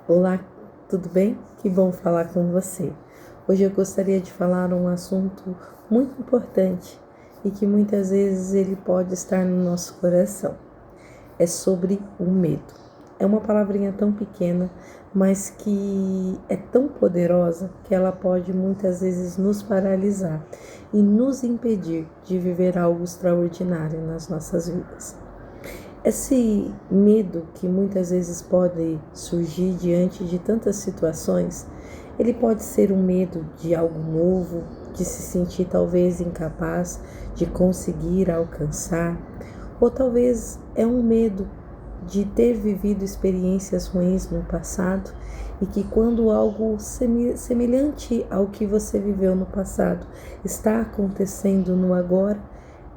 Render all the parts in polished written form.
Olá, tudo bem? Que bom falar com você. Hoje eu gostaria de falar um assunto muito importante e que muitas vezes ele pode estar no nosso coração. É sobre o medo. É uma palavrinha tão pequena, mas que é tão poderosa que ela pode muitas vezes nos paralisar e nos impedir de viver algo extraordinário nas nossas vidas. Esse medo que muitas vezes pode surgir diante de tantas situações, ele pode ser um medo de algo novo, de se sentir talvez incapaz de conseguir alcançar, ou talvez é um medo de ter vivido experiências ruins no passado e que quando algo semelhante ao que você viveu no passado está acontecendo no agora,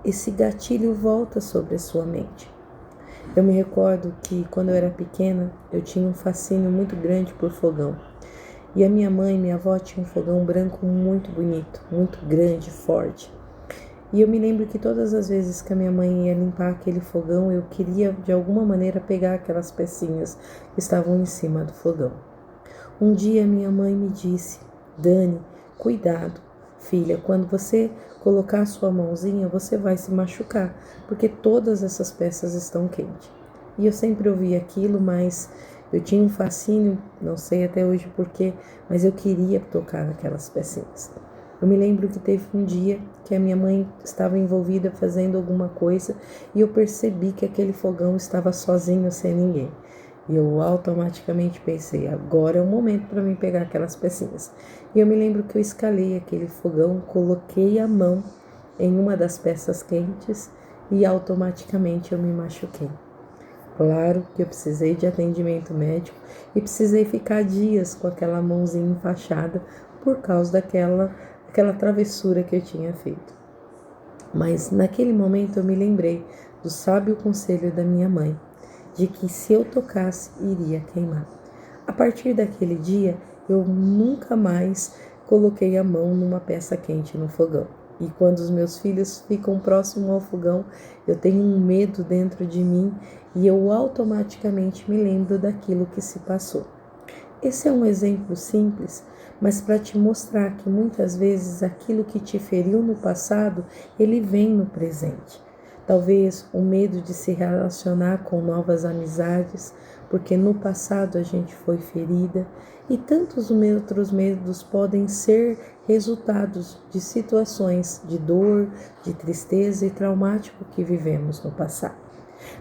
esse gatilho volta sobre a sua mente. Eu me recordo que quando eu era pequena, eu tinha um fascínio muito grande por fogão. E a minha mãe e minha avó tinham um fogão branco muito bonito, muito grande, forte. E eu me lembro que todas as vezes que a minha mãe ia limpar aquele fogão, eu queria de alguma maneira pegar aquelas pecinhas que estavam em cima do fogão. Um dia minha mãe me disse: Dani, cuidado, filha, quando você colocar a sua mãozinha, você vai se machucar, porque todas essas peças estão quentes. E eu sempre ouvi aquilo, mas eu tinha um fascínio, não sei até hoje porquê, mas eu queria tocar naquelas pecinhas. Eu me lembro que teve um dia que a minha mãe estava envolvida fazendo alguma coisa e eu percebi que aquele fogão estava sozinho, sem ninguém. E eu automaticamente pensei, agora é o momento para mim pegar aquelas pecinhas. E eu me lembro que eu escalei aquele fogão, coloquei a mão em uma das peças quentes e automaticamente eu me machuquei. Claro que eu precisei de atendimento médico e precisei ficar dias com aquela mãozinha enfaixada por causa daquela travessura que eu tinha feito. Mas naquele momento eu me lembrei do sábio conselho da minha mãe, de que se eu tocasse, iria queimar. A partir daquele dia, eu nunca mais coloquei a mão numa peça quente no fogão. E quando os meus filhos ficam próximo ao fogão, eu tenho um medo dentro de mim e eu automaticamente me lembro daquilo que se passou. Esse é um exemplo simples, mas para te mostrar que muitas vezes aquilo que te feriu no passado, ele vem no presente. Talvez o medo de se relacionar com novas amizades, porque no passado a gente foi ferida, e tantos outros medos podem ser resultados de situações de dor, de tristeza e traumático que vivemos no passado.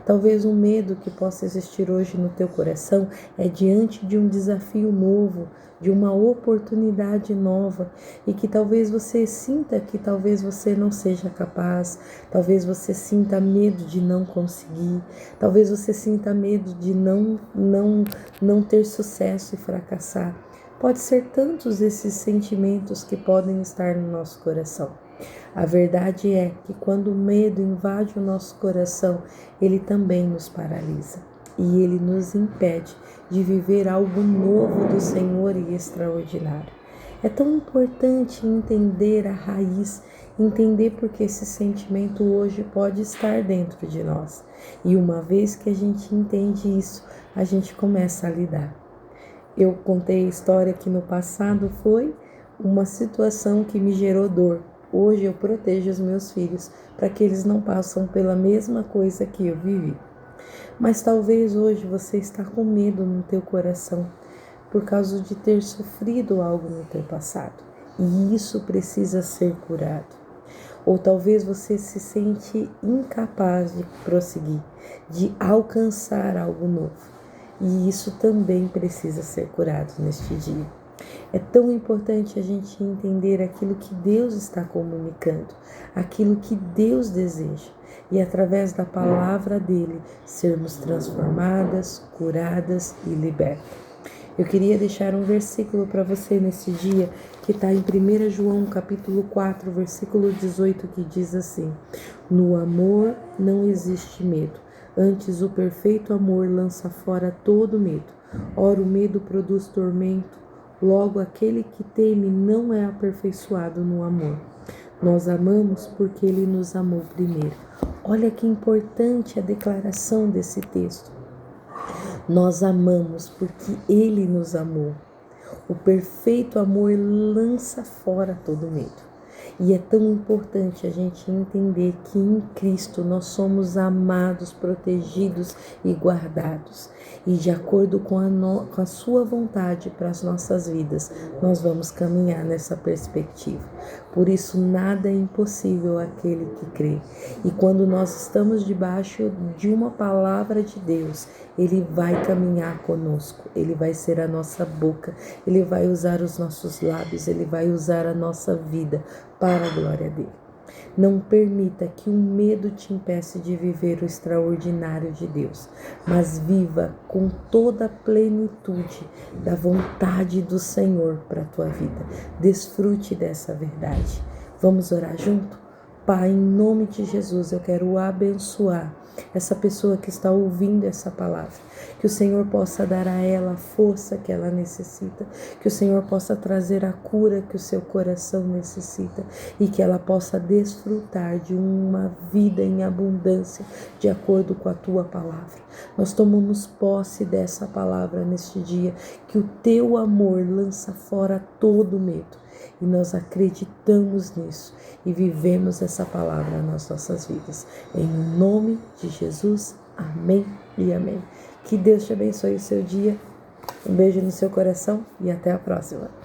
Talvez um medo que possa existir hoje no teu coração é diante de um desafio novo, de uma oportunidade nova e que talvez você sinta que talvez você não seja capaz, talvez você sinta medo de não conseguir, talvez você sinta medo de não ter sucesso e fracassar. Pode ser tantos esses sentimentos que podem estar no nosso coração. A verdade é que quando o medo invade o nosso coração, ele também nos paralisa e ele nos impede de viver algo novo do Senhor e extraordinário. É tão importante entender a raiz, entender porque esse sentimento hoje pode estar dentro de nós. E uma vez que a gente entende isso, a gente começa a lidar. Eu contei a história que no passado foi uma situação que me gerou dor. Hoje eu protejo os meus filhos para que eles não passem pela mesma coisa que eu vivi. Mas talvez hoje você está com medo no teu coração por causa de ter sofrido algo no teu passado. E isso precisa ser curado. Ou talvez você se sente incapaz de prosseguir, de alcançar algo novo. E isso também precisa ser curado neste dia. É tão importante a gente entender aquilo que Deus está comunicando, aquilo que Deus deseja, e através da palavra dele sermos transformadas, curadas e libertas. Eu queria deixar um versículo para você nesse dia, que está em 1 João capítulo 4, versículo 18, que diz assim: No amor não existe medo, antes o perfeito amor lança fora todo medo. Ora, o medo produz tormento, logo aquele que teme não é aperfeiçoado no amor. Nós amamos porque ele nos amou primeiro. Olha que importante a declaração desse texto. Nós amamos porque Ele nos amou. O perfeito amor lança fora todo medo. E é tão importante a gente entender que em Cristo nós somos amados, protegidos e guardados. E de acordo com a sua vontade para as nossas vidas, nós vamos caminhar nessa perspectiva. Por isso, nada é impossível àquele que crê. E quando nós estamos debaixo de uma palavra de Deus, Ele vai caminhar conosco, Ele vai ser a nossa boca, Ele vai usar os nossos lábios, Ele vai usar a nossa vida para a glória dele. Não permita que o medo te impeça de viver o extraordinário de Deus, mas viva com toda a plenitude da vontade do Senhor para a tua vida. Desfrute dessa verdade. Vamos orar junto? Pai, em nome de Jesus, eu quero abençoar essa pessoa que está ouvindo essa palavra. Que o Senhor possa dar a ela a força que ela necessita. Que o Senhor possa trazer a cura que o seu coração necessita. E que ela possa desfrutar de uma vida em abundância, de acordo com a tua palavra. Nós tomamos posse dessa palavra neste dia. Que o teu amor lança fora todo medo. E nós acreditamos nisso e vivemos essa palavra nas nossas vidas. Em nome de Jesus, amém e amém. Que Deus te abençoe o seu dia. Um beijo no seu coração e até a próxima.